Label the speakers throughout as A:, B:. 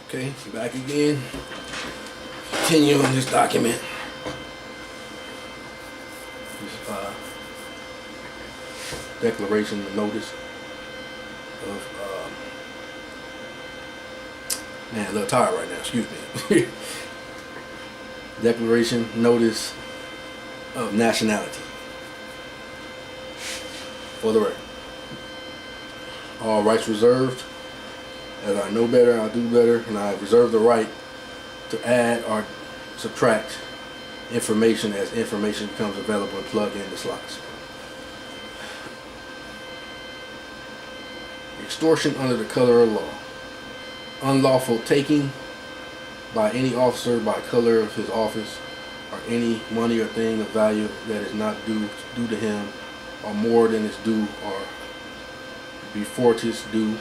A: Okay, back again. Continuing this document. This declaration, the notice of man, a little tired right now. Excuse me. Declaration, notice of nationality. For the record, all rights reserved. As I know better, I do better, and I reserve the right to add or subtract information as information becomes available and plug in the slots. Extortion under the color of law. Unlawful taking by any officer by color of his office, or any money or thing of value that is not due to him, or more than is due, or befortis due,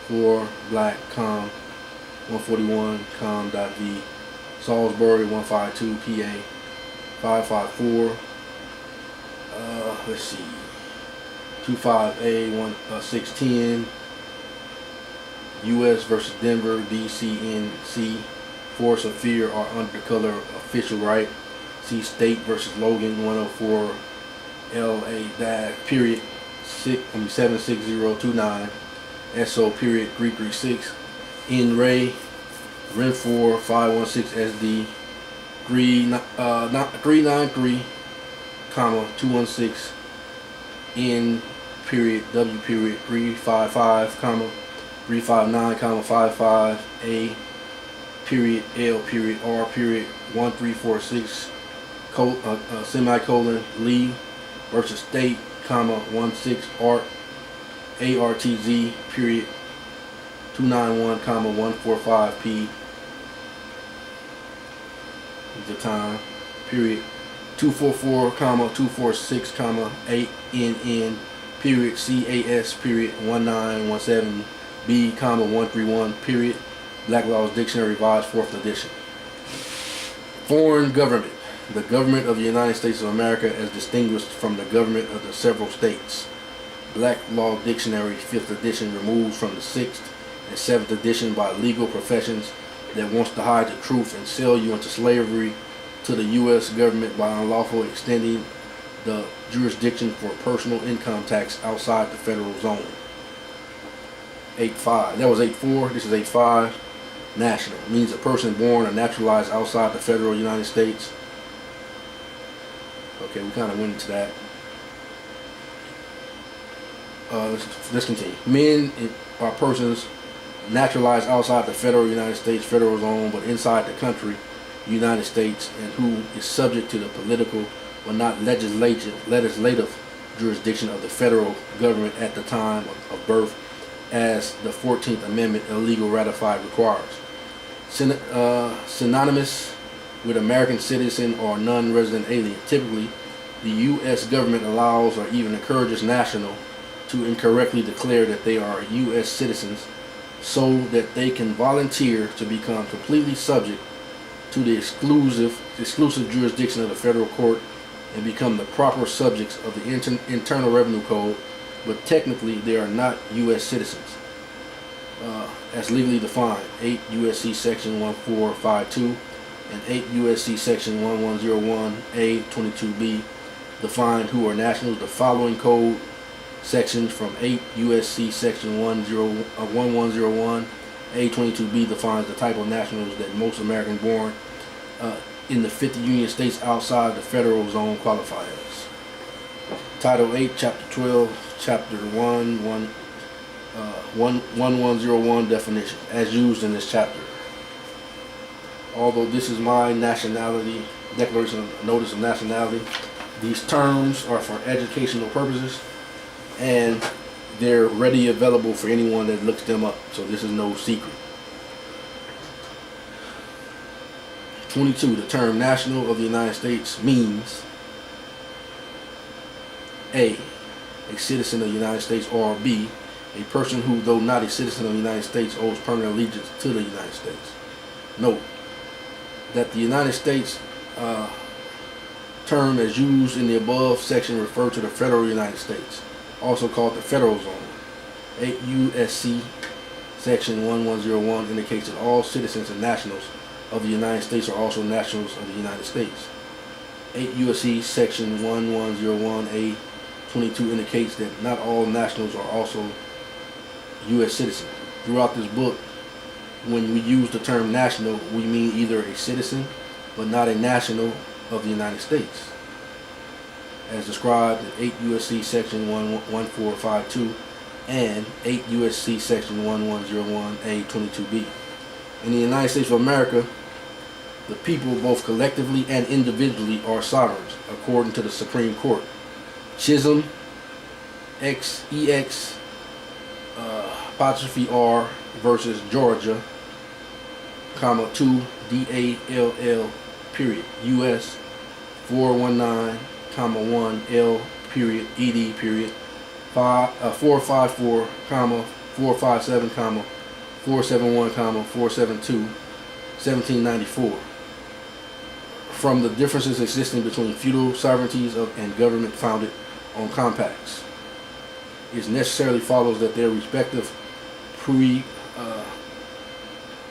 A: for Black Com 141 Com.V Salisbury 152 PA 554 let's see 25A 610 US versus Denver DCNC force of fear or under the color of official right. See State versus Logan 104 LA period 76029 SO period 336 in Ray Renfor 516 SD 393 comma 216 in period W period 355 comma 359 comma 55 A period L period R period 1346 semicolon Lee versus State comma 16 Art ARTZ period 291 comma 145 P the time period 244 comma 246 comma 8 NN period CAS period 1917 B comma 131 period Black Laws Dictionary revised 4th edition. Foreign government. The government of the United States of America as distinguished from the government of the several states. Black Law Dictionary 5th edition removed from the 6th and 7th edition by legal professions that wants to hide the truth and sell you into slavery to the U.S. government by unlawful extending the jurisdiction for personal income tax outside the federal zone. 8.5. That was 8.4. This is 8.5. National means a person born or naturalized outside the federal United States. Okay, we kind of went into that. Let's continue. Men are persons naturalized outside the federal United States federal zone but inside the country United States, and who is subject to the political but not legislative jurisdiction of the federal government at the time of birth, as the 14th Amendment illegal ratified requires. Synonymous with American citizen or non-resident alien. Typically, the U.S. government allows or even encourages national to incorrectly declare that they are U.S. citizens so that they can volunteer to become completely subject to the exclusive jurisdiction of the federal court and become the proper subjects of the Internal Revenue Code, but technically they are not U.S. citizens. As legally defined, 8 U.S.C. Section 1452 and 8 U.S.C. Section 1101A 22B define who are nationals. The following code sections from 8 U.S.C. Section 1101 A22B defines the type of nationals that most Americans born in the 50 Union States outside the federal zone qualify as. Title 8, Chapter 12, Chapter 1101 definition, as used in this chapter. Although this is my nationality declaration of notice of nationality, these terms are for educational purposes and they're ready available for anyone that looks them up, so this is no secret. 22. The term national of the United States means A citizen of the United States, or B, a person who, though not a citizen of the United States, owes permanent allegiance to the United States. Note that the United States term as used in the above section refer to the federal United States, also called the federal zone. 8 U.S.C. Section 1101 indicates that all citizens and nationals of the United States are also nationals of the United States. 8 U.S.C. Section 1101A-22 indicates that not all nationals are also U.S. citizens. Throughout this book, when we use the term national, we mean either a citizen, but not a national of the United States, as described in 8 U.S.C. Section 11452 and 8 U.S.C. Section 1101A-22B. In the United States of America, the people, both collectively and individually, are sovereigns, according to the Supreme Court. Chisholm, XEX, apostrophe R versus Georgia, 2 DALL, period, US 419, 1 L, period, ED, period, 454, 457, 471, 472, 1794. From the differences existing between feudal sovereignties and government founded on compacts, it necessarily follows that their respective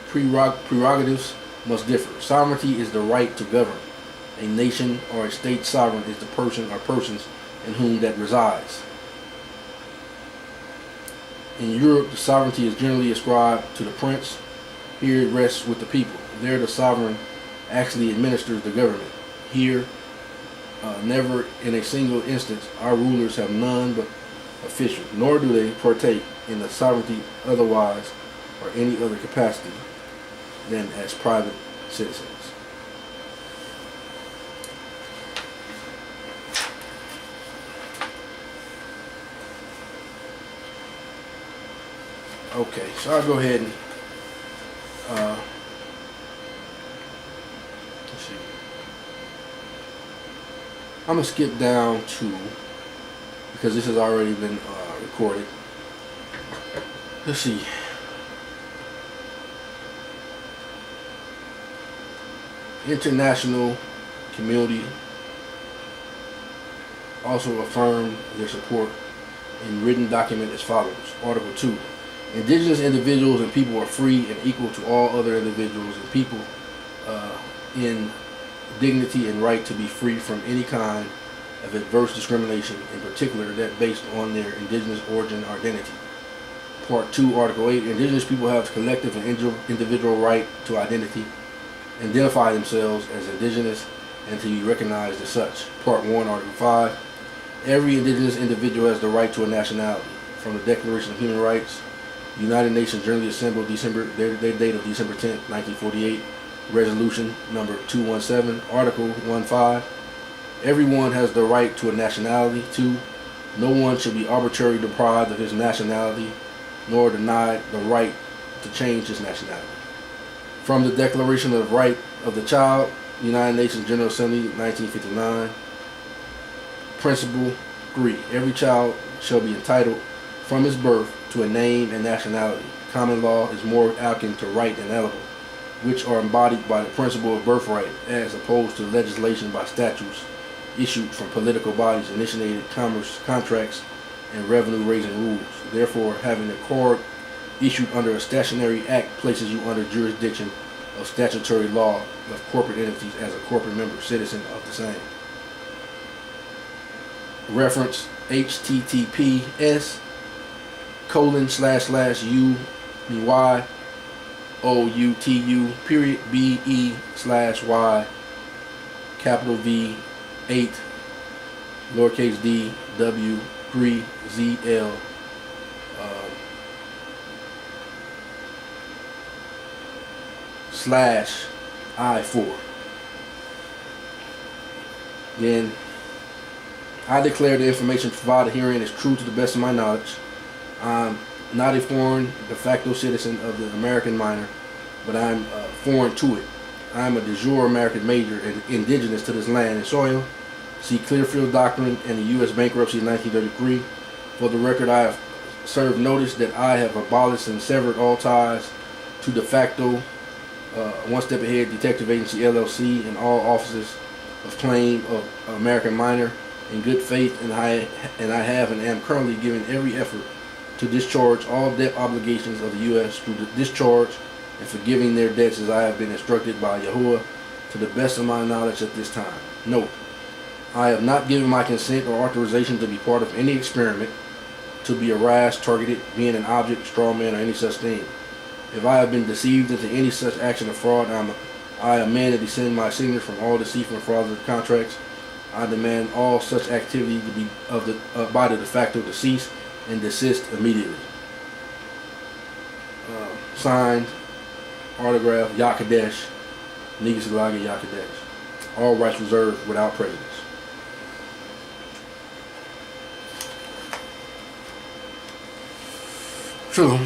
A: prerogatives must differ. Sovereignty is the right to govern. A nation or a state sovereign is the person or persons in whom that resides. In Europe, the sovereignty is generally ascribed to the prince. Here it rests with the people. There the sovereign actually administers the government. Here, never in a single instance, our rulers have none but officials, nor do they partake in the sovereignty otherwise or any other capacity than as private citizens. Okay, so I'll go ahead and let's see. I'm gonna skip down to, because this has already been recorded. Let's see. International community also affirmed their support in written document as follows. Article 2. Indigenous individuals and people are free and equal to all other individuals and people in dignity and right to be free from any kind of adverse discrimination, in particular that based on their indigenous origin or identity. Part 2, Article 8. Indigenous people have collective and individual right to identify themselves as indigenous and to be recognized as such. Part 1, Article 5. Every indigenous individual has the right to a nationality. From the Declaration of Human Rights, United Nations Generally Assembled, their date of December 10, 1948, Resolution number 217, Article 15. Everyone has the right to a nationality. 2. No one should be arbitrarily deprived of his nationality, nor denied the right to change his nationality. From the Declaration of the Right of the Child, United Nations General Assembly, 1959, Principle 3. Every child shall be entitled from his birth to a name and nationality. Common law is more akin to right and eligible, which are embodied by the principle of birthright, as opposed to legislation by statutes issued from political bodies, initiated commerce contracts, and revenue-raising rules. Therefore, having a card issued under a statutory act places you under jurisdiction of statutory law of corporate entities as a corporate member, citizen of the same. Reference https://UY/OUTU.BE/Y capital V 8 lowercase d W 3 ZL /I4. Then I declare the information provided herein is true to the best of my knowledge. I'm not a foreign de facto citizen of the American minor, but I'm foreign to it. I'm a de jure American major and indigenous to this land and soil. See Clearfield Doctrine and the U.S. Bankruptcy of 1933. For the record, I have served notice that I have abolished and severed all ties to de facto, One Step Ahead Detective Agency LLC and all offices of claim of American minor in good faith, and I have and am currently giving every effort to discharge all debt obligations of the U.S. through the discharge and forgiving their debts as I have been instructed by Yahuwah to the best of my knowledge at this time. Note, I have not given my consent or authorization to be part of any experiment, to be harassed, targeted, being an object, straw man, or any such thing. If I have been deceived into any such action of fraud, I demand to descend my signature from all deceitful and fraudulent contracts. I demand all such activity to be by the de facto to cease and desist immediately. Signed, autograph, Yakadesh, Nigasalagi Yakadesh. All rights reserved without prejudice. True.